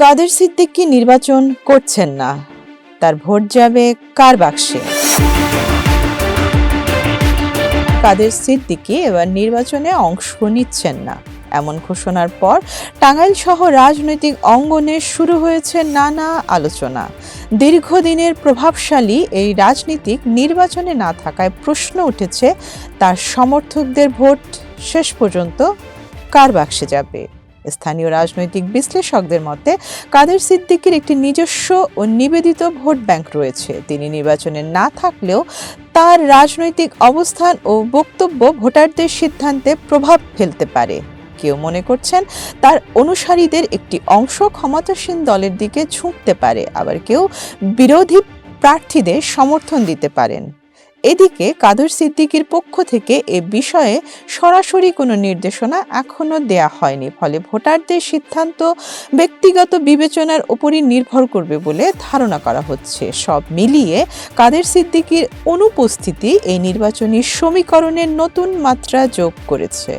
কাদের সিদ্দিকী নির্বাচন করছেন না, তার ভোট যাবে কার বাক্সে? কাদের সিদ্দিকী এবার নির্বাচনে অংশ নিচ্ছেন না, এমন ঘোষণার পর টাঙ্গাইল সহ রাজনৈতিক অঙ্গনে শুরু হয়েছে নানা আলোচনা। দীর্ঘদিনের প্রভাবশালী এই রাজনীতিক নির্বাচনে না থাকায় প্রশ্ন উঠেছে, তার সমর্থকদের ভোট শেষ পর্যন্ত কার বাক্সে যাবে। স্থানীয় রাজনৈতিক বিশ্লেষকদের মতে কাদের সিদ্দিকীর একটি নিজস্ব ও নিবেদিত ভোট ব্যাংক রয়েছে। তিনি নির্বাচনে না থাকলেও তার রাজনৈতিক অবস্থান ও বক্তব্য ভোটারদের সিদ্ধান্তে প্রভাব ফেলতে পারে। কেউ মনে করছেন তার অনুসারীদের একটি অংশ ক্ষমতাসীন দলের দিকে ঝুঁকতে পারে, আবার কেউ বিরোধী প্রার্থীদের সমর্থন দিতে পারেন। এদিকে কাদের সিদ্দিকীর পক্ষ থেকে এ বিষয়ে সরাসরি কোনো নির্দেশনা এখনো দেয়া হয়নি, ফলে ভোটারদের সিদ্ধান্ত ব্যক্তিগত বিবেচনার উপরই নির্ভর করবে বলে ধারণা করা হচ্ছে। সব মিলিয়ে কাদের সিদ্দিকীর অনুপস্থিতি এই নির্বাচনী সমীকরণের নতুন মাত্রা যোগ করেছে।